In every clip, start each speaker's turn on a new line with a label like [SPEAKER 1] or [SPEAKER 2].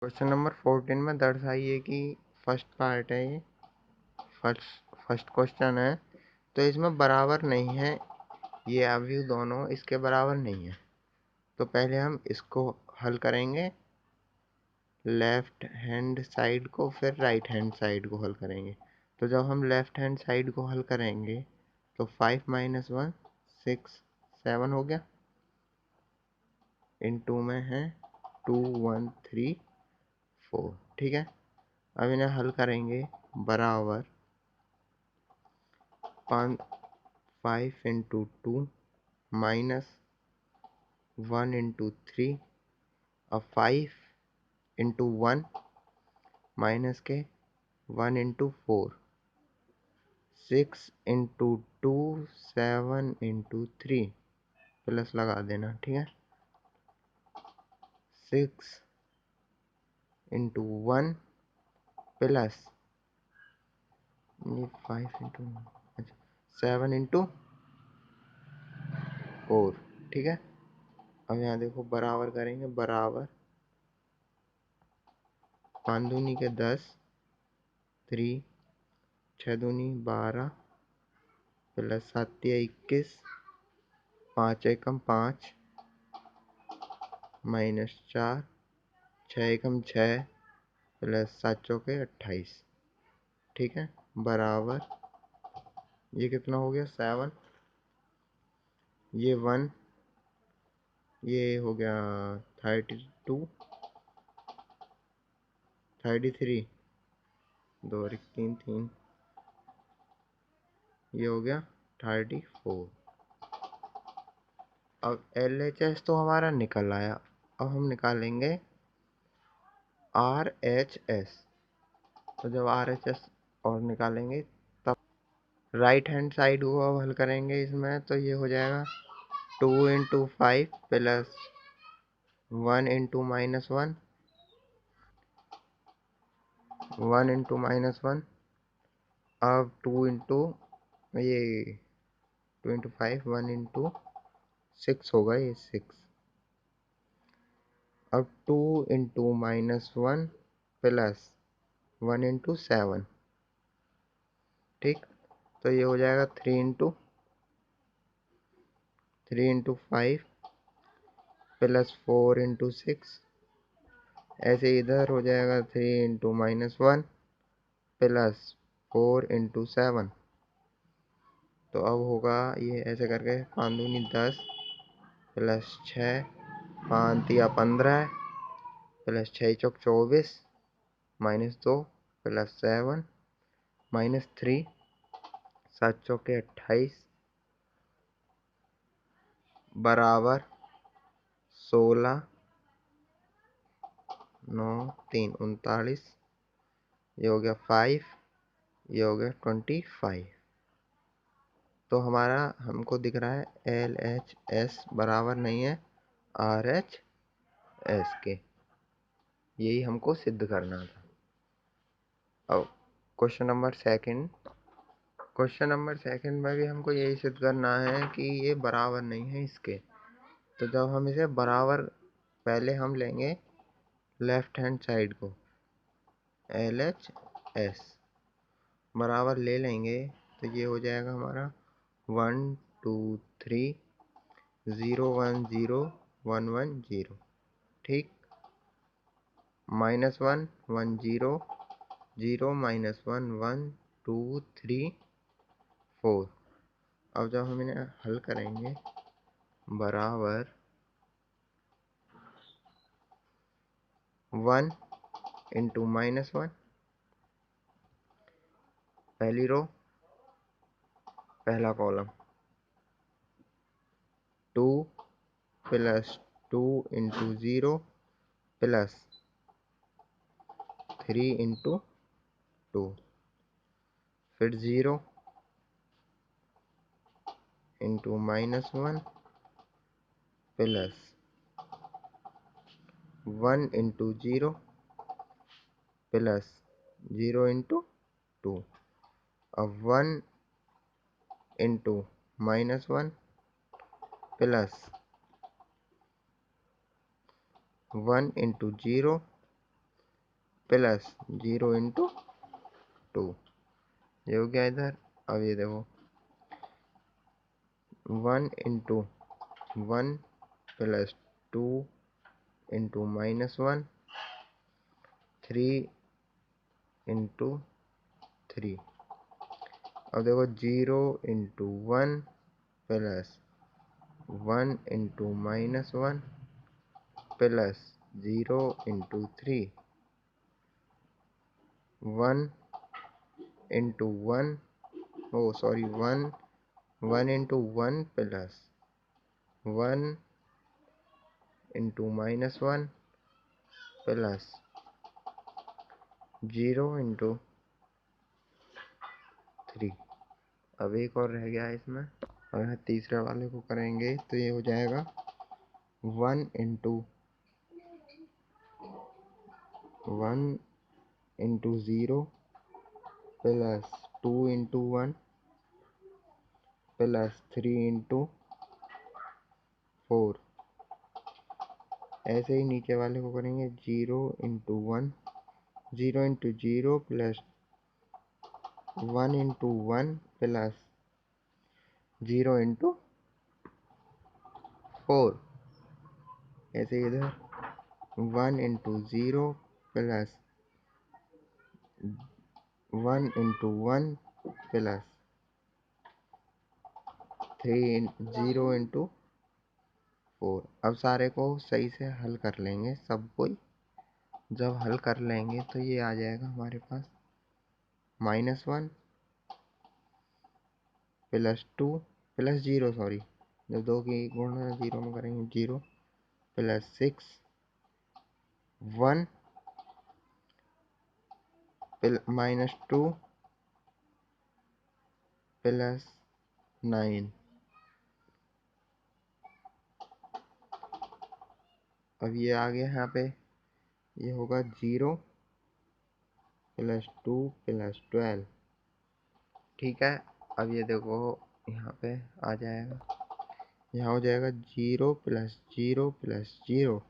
[SPEAKER 1] Question number 14 में दर्शाइए कि first part है ये, फर्स्ट क्वेश्चन है। तो इसमें बराबर नहीं है, ये अवयव दोनों इसके बराबर नहीं है। तो पहले हम इसको हल करेंगे, लेफ्ट हैंड साइड को, फिर राइट हैंड साइड को हल करेंगे। तो जब हम लेफ्ट हैंड साइड को हल करेंगे तो 5 - 1 6 7 हो गया, इनटू में है 2 1 3 4। ठीक है, अब इन्हें हल करेंगे, बराबर 5 × 2 माइनस 1 × 3। अब 5 × 1 माइनस के 1 × 4, 6 × 2 7 × 3 प्लस लगा देना। ठीक है, 6 × 1 प्लस ये 5 × 7 × 4। ठीक है, अब यहाँ देखो बराबर करेंगे, बराबर 5 दूनी के 10, 3 6 दूनी 12 प्लस 7 21, 5 एकम 5 माइनस 4, 6 एकम 6 प्लस 7 चौके 28। ठीक है, बराबर ये कितना हो गया 7, ये 1, ये हो गया 32 33, 2 और 1 3 3, ये हो गया 34। अब LHS तो हमारा निकल आया, अब हम निकालेंगे RHS। तो जब RHS और निकालेंगे तब राइट हैंड साइड को अब हल करेंगे इसमें, तो ये हो जाएगा 2 × 5 प्लस 1 × -1, 1 × -1। अब 2 × ये 2 × 5 1 × 6 होगा, ये 6। अब 2 × -1 प्लस 1 × 7। ठीक, तो ये हो जाएगा 3 × 5 प्लस 4 × 6। ऐसे इधर हो जाएगा 3 × -1 प्लस 4 × 7। तो अब होगा ये ऐसे करके 5 दूनी 10 प्लस 6 5 या 15 प्लस 6 चौक 24 माइनस 2 प्लस 7 माइनस 3 7 चौके 28 बराबर 16 9 3 39। ये हो गया 5, ये हो गया 25। तो हमारा हमको दिख रहा है LHS बराबर नहीं है RHS के, यही हमको सिद्ध करना था। अब क्वेश्चन नंबर सेकंड में भी हमको यही सिद्ध करना है कि ये बराबर नहीं है इसके। तो जब हम इसे बराबर, पहले हम लेंगे लेफ्ट हैंड साइड को, LHS बराबर ले लेंगे, तो ये हो जाएगा हमारा 1 2 3 0 1 0 1 1 0। ठीक, -1 1 0 0 -1 1 2 3 4। अब जब हम इन्हें हल करेंगे, बराबर 1 × -1, पहली रो पहला कॉलम, 2 प्लस 2 × 0 प्लस 3 × 2, फिर 0 × -1 प्लस 1 × 0 प्लस 0 × 2। अब 1 × -1 प्लस 1 × 0 प्लस 0 × 2, ये हो गया इधर। अब ये देखो 1 × 1 प्लस 2 × -1, 3 × 3। अब देखो 0 × 1 plus 1 × -1 plus 0 × 3, 1 × 1, oh sorry, 1 × 1 plus 1 × -1 plus 0 × 3। अब एक और रह गया है इसमें। अगर तीसरे वाले को करेंगे तो ये हो जाएगा 1 × 0 प्लस 2 × 1 प्लस 3 × 4। ऐसे ही नीचे वाले को करेंगे 0 × 1, 0 × 0 प्लस 1 × 1 प्लस 0 × 4। ऐसे इधर 1 × 0 प्लस 1 × 1 प्लस 0 × 4। अब सारे को सही से हल कर लेंगे सब कोई। जब हल कर लेंगे तो ये आ जाएगा हमारे पास -1 प्लस 2 प्लस 0, सॉरी, जब 2 की गुणा 0 में करेंगे 0 प्लस 6, 1 -2 प्लस 9। अब ये आ गया यहाँ पे, ये होगा 0 प्लस 2 प्लस 12। ठीक है। अब ये देखो यहाँ पे आ जाएगा, यहाँ हो जाएगा 0 प्लस 0 प्लस 0,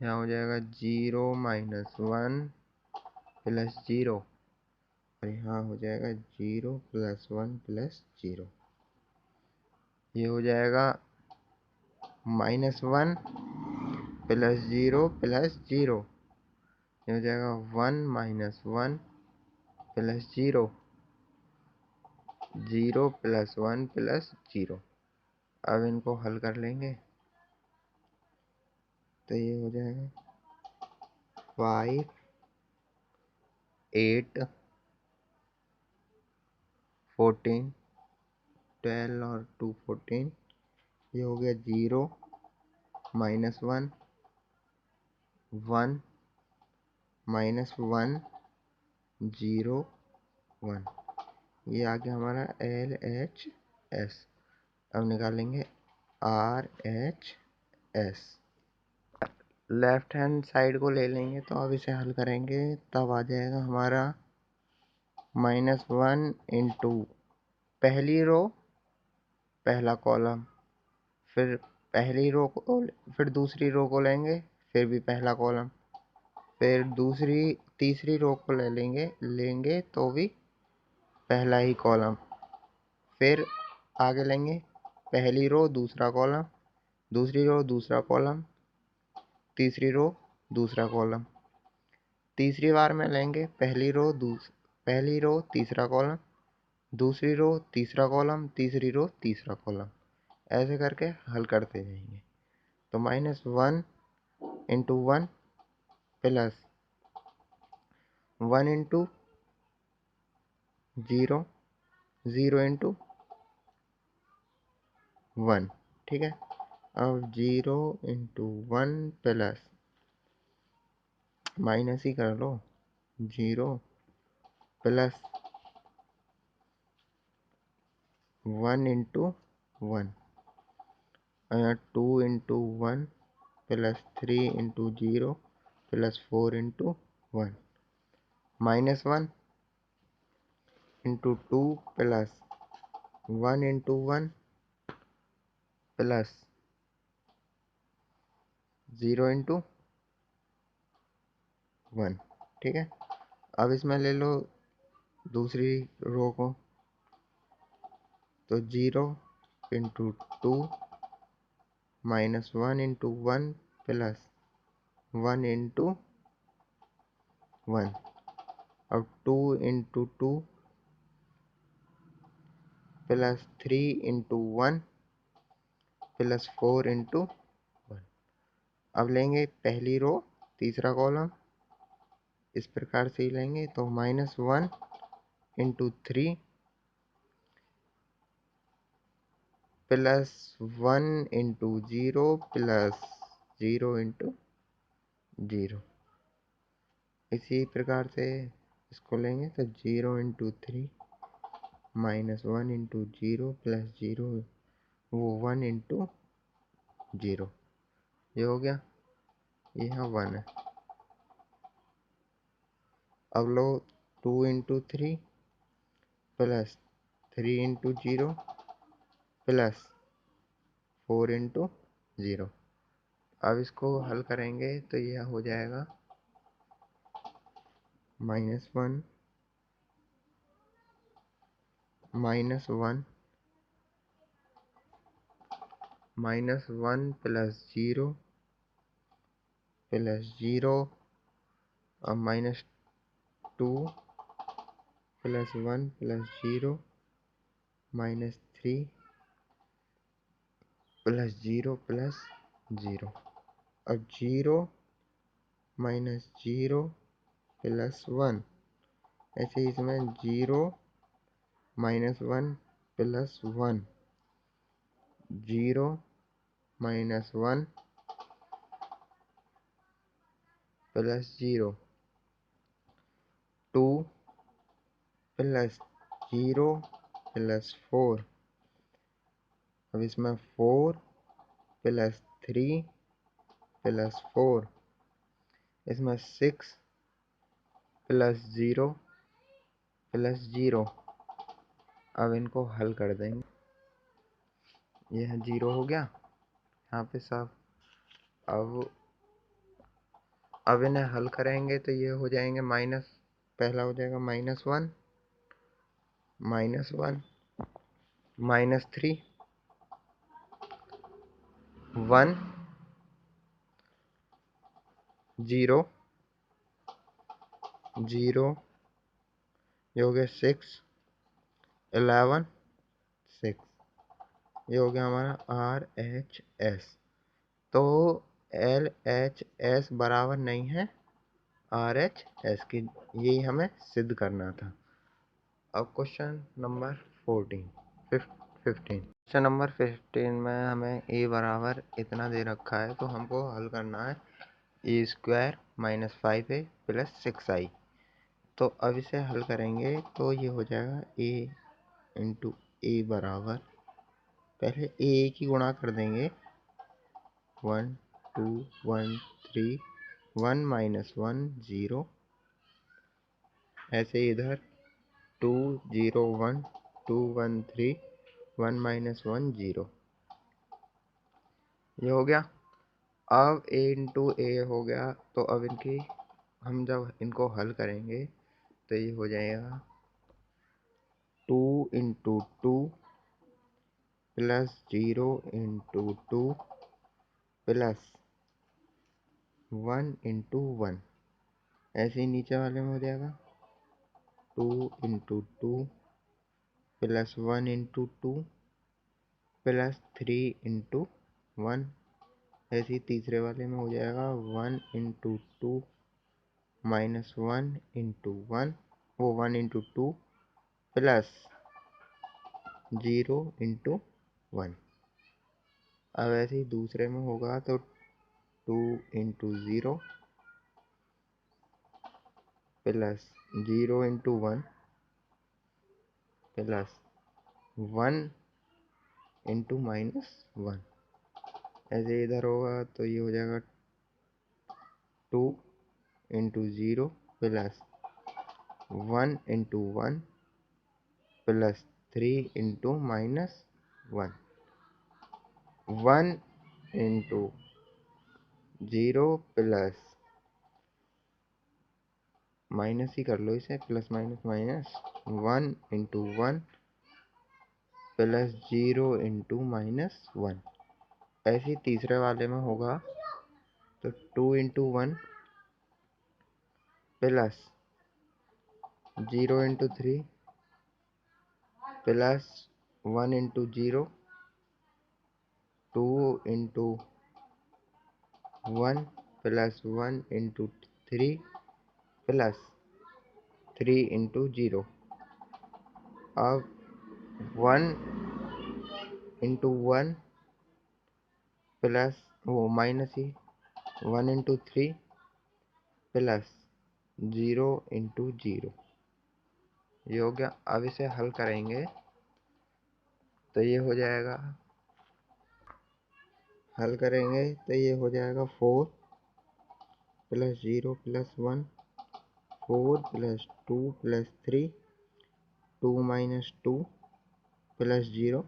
[SPEAKER 1] यहाँ हो जाएगा 0 -1 प्लस 0, और यहाँ हो जाएगा 0 प्लस 1 प्लस 0। ये हो जाएगा -1 प्लस 0 प्लस 0, ये हो जाएगा 1 -1 प्लस 0, 0 प्लस 1 प्लस 0। अब इनको हल कर लेंगे तो ये हो जाएगा 5, 8, 14, 12 और 2 14। ये हो गया 0 -1, 1 -1, 0 1। ये आ गया हमारा LHS। अब निकालेंगे RHS। लेफ्ट हैंड साइड को ले लेंगे तो अब इसे हल करेंगे तब आ जाएगा हमारा -1 इंटू पहली रो पहला कॉलम, फिर पहली रो को, फिर दूसरी रो को लेंगे, फिर भी पहला कॉलम, फिर तीसरी रो को लेंगे तो भी पहला ही कॉलम, फिर आगे लेंगे पहली रो दूसरा कॉलम, दूसरी रो दूसरा कॉलम, तीसरी रो दूसरा कॉलम, तीसरी बार में लेंगे पहली रो तीसरा कॉलम, दूसरी रो तीसरा कॉलम, तीसरी रो तीसरा कॉलम, ऐसे करके हल करते जाएंगे। तो -1 × 1 प्लस 1 × 0, 0 × 1। ठीक है। अब 0 × 1 प्लस माइनस ही कर लो, 0 plus 1 × 1, 2 × 1 plus 3 × 0 plus 4 × 1, -1 × 2 plus 1 × 1 plus 0 × 1। ठीक है, अब इसमें ले लो दूसरी रो को, तो 0 into 2 minus 1 into 1 plus 1 into 1। अब 2 into 2 plus 3 into 1 plus 4 into 1। अब लेंगे पहली रो तीसरा कॉलम, इस प्रकार से ही लेंगे, तो -1 into 3 plus 1 into 0 plus 0 into 0। इसी प्रकार से इसको लेंगे, तो 0 इंटू 3 -1 इंटू 0 प्लस 0, वो 1 इंटू 0। ये हो गया, ये यहाँ 1 है। अब लो 2 into 3 plus 3 into 0 plus 4 into 0। अब इसको हल करेंगे तो यह हो जाएगा -1 -1 -1 प्लस 0 प्लस 0 और -2 प्लस 1 प्लस 0 -3 प्लस 0 प्लस 0। अब 0 माइनस 0 प्लस 1, ऐसे ही इसमें 0 -1 प्लस 1, 0 -1 प्लस 0, 2 प्लस 0 प्लस 4। अब इसमें 4 प्लस 3 प्लस 4, इसमें 6 प्लस 0 प्लस 0। अब इनको हल कर देंगे, यह 0 हो गया यहाँ पे सब। अब इन्हें हल करेंगे तो ये हो जाएंगे पहला हो जाएगा -1 -1 -3 1 0 0, ये हो गया 6 11 6। ये हो गया हमारा RHS। तो LHS बराबर नहीं है RHS की, यही हमें सिद्ध करना था। अब क्वेश्चन नंबर 15 क्वेश्चन नंबर 15 में हमें a बराबर इतना दे रखा है, तो हमको हल करना है a² -5a प्लस 6i। तो अब इसे हल करेंगे तो ये हो जाएगा a इंटू a बराबर, पहले a की गुणा कर देंगे, 1 2 1 3 1 -1 0, ऐसे इधर 2 0 1 2 1 3 1 -1 0। ये हो गया। अब a इंटू ए हो गया, तो अब हम जब इनको हल करेंगे तो ये हो जाएगा 2 into 2 plus 0 into 2 plus 1 into 1, ऐसे ही नीचे वाले में हो जाएगा 2 into 2 plus 1 into 2 plus 3 into 1, ऐसे ही तीसरे वाले में हो जाएगा 1 इंटू 2 -1 इंटू 1, वो 1 इंटू 2 प्लस 0 इंटू 1। अब ऐसे ही दूसरे में होगा तो 2 into 0 plus 0 into 1 plus 1 into -1। ऐसे इधर होगा तो ये हो जाएगा 2 into 0 plus 1 into 1 plus 3 into -1, 1 into 0 plus minus ही कर लो इसे, plus minus minus, 1 into 1 plus 0 into -1। ऐसे ही तीसरे वाले में होगा तो 2 into 1 plus 0 into 3 plus 1 into 0, 2 into 1 plus 1 into 3 plus 3 into 0। अब 1 इंटू 1 प्लस वो माइनस ही 1 इंटू 3 प्लस 0 इंटू 0, ये हो गया। अब इसे हल करेंगे तो ये हो जाएगा, हल करेंगे तो ये हो जाएगा 4 plus 0 plus 1, 4 plus 2 plus 3, 2 minus 2 plus 0,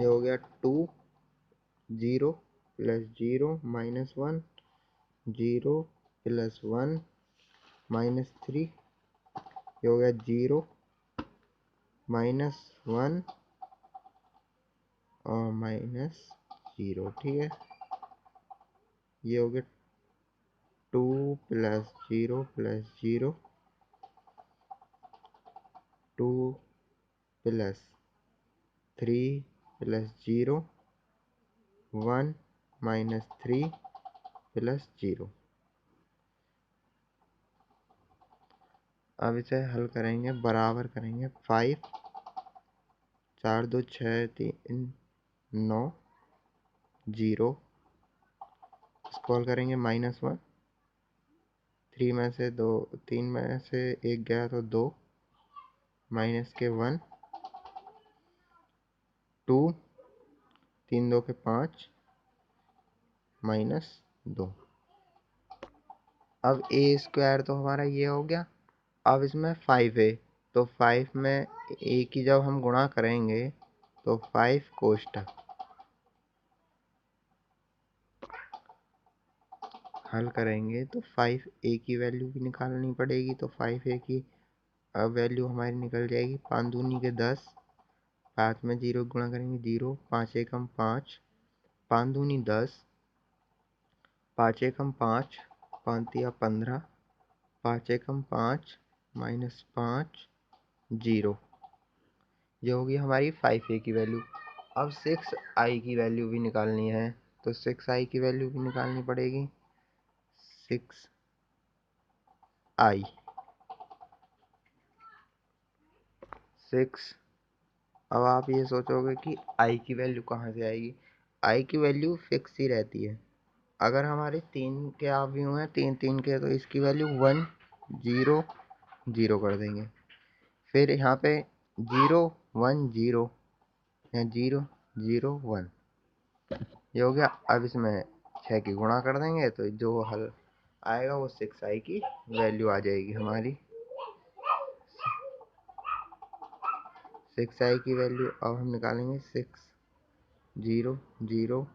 [SPEAKER 1] ये हो गया 2, 0 प्लस 0 माइनस 1, 0 प्लस 1 माइनस 3, ये हो गया 0 -1 और -0। ठीक है, ये हो गया 2 plus 0 plus 0, 2 plus 3 plus 0, 1 -3 plus 0। अब इसे हल करेंगे, बराबर करेंगे 5, 4 2 6 3 9 0, इसको हल करेंगे -1, 3 में से 2, 3 में से 1 गया तो 2, माइनस के 1, 2, 3 2 के 5 -2। अब ए स्क्वायर तो हमारा ये हो गया। अब इसमें 5 है तो 5 में ए की जब हम गुणा करेंगे तो 5 कोष्टक, हल करेंगे तो 5 ए की वैल्यू भी निकालनी पड़ेगी। तो 5 ए की वैल्यू हमारी निकल जाएगी 5 दूनी के 10, 5 में 0 गुणा करेंगे 0, 5 एकम 5, 5 दूनी 10, 5 एकम 5, 5 तिया 15, 5 एकम 5 -5 0, ये होगी हमारी 5a की वैल्यू। अब 6i की वैल्यू भी निकालनी है तो 6i की वैल्यू भी निकालनी पड़ेगी। 6i 6, अब आप ये सोचोगे कि i की वैल्यू कहाँ से आएगी। i की वैल्यू फिक्स ही रहती है। अगर हमारे 3 के अवयव हैं, 3 3 के, तो इसकी वैल्यू 1 0 0 कर देंगे। फिर यहाँ पे 0 1 0 या 0 0 1, ये हो गया। अब इसमें 6 की गुणा कर देंगे तो जो हल आएगा वो 6i की वैल्यू आ जाएगी हमारी। 6i की वैल्यू अब हम निकालेंगे 6 0 0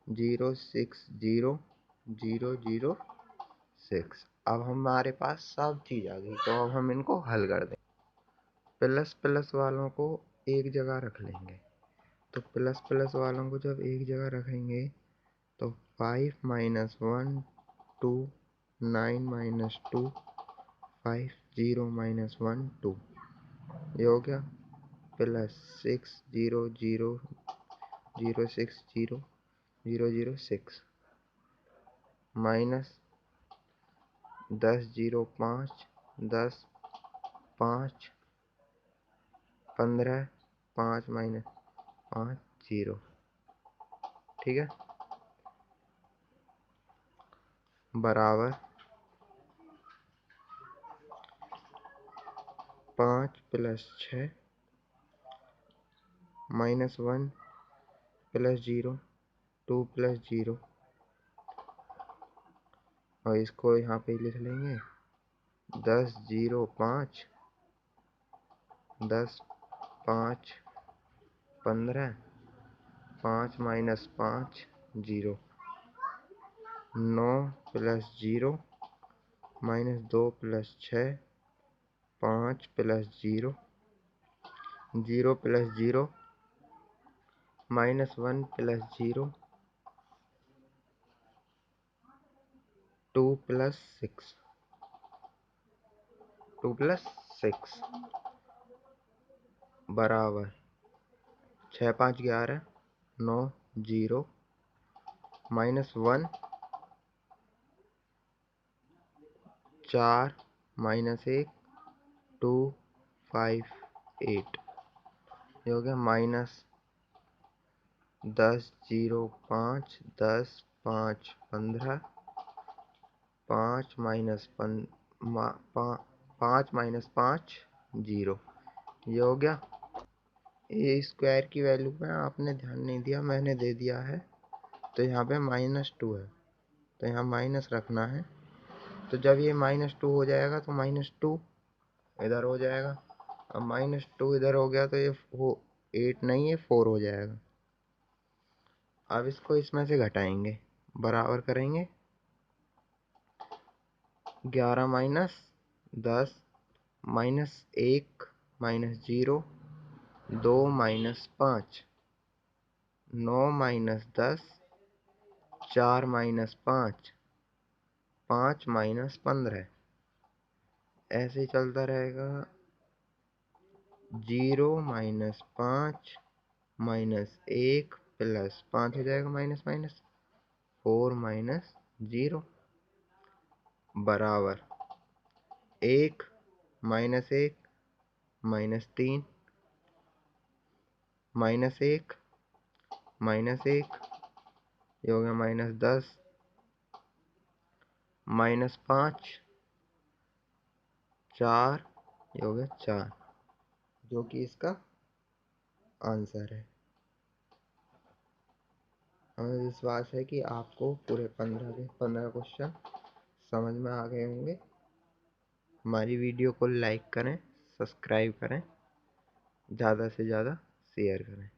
[SPEAKER 1] 0 6 0 0 0 6। अब हमारे पास सब चीज़ आ गई तो अब हम इनको हल कर दें। प्लस प्लस वालों को एक जगह रख लेंगे। तो प्लस प्लस वालों को जब एक जगह रखेंगे तो 5 -1 2 9 -2 5 0 -1 2, ये हो गया। Plus 6 0 0 0 6 0 0 0 6 minus 10 0 5 10 5 15 5 -5 0। ठीक है, बराबर 5 प्लस 6 -1 प्लस 0 2 प्लस 0, और इसको यहाँ पे लिख लेंगे 10 0 5 10 5 15 5 -5 0, 9 प्लस 0 -2 + 6, 5 + 0, 0 + 0, -1 + 0, 2 + 6, 2 + 6 बराबर 6 5 11 9 0 -1 4 -1 2 5 8। ये हो गया -10 0 5 10 5 15 5 -5 0। ये हो गया। ए स्क्वायर की वैल्यू पे आपने ध्यान नहीं दिया, मैंने दे दिया है, तो यहाँ पे -2 है, तो यहाँ माइनस रखना है। तो जब ये -2 हो जाएगा तो -2 इधर हो जाएगा। अब -2 इधर हो गया तो ये 8 नहीं, ये 4 हो जाएगा। अब इसको इसमें से घटाएंगे, बराबर करेंगे 11 - 10 -1 -0 2 -5 9 -10 4 -5 5 -15। ऐसे ही चलता रहेगा। 0 -5 -1 +5 हो जाएगा, माइनस माइनस 4 -0 बराबर 1 -1 -3 -1 -1। ये हो गया -10 -5 4। ये हो गया 4, जो कि इसका आंसर है। हमें विश्वास है कि आपको पूरे 15 के 15 क्वेश्चन समझ में आ गए होंगे। हमारी वीडियो को लाइक करें, सब्सक्राइब करें, ज़्यादा से ज़्यादा शेयर करें।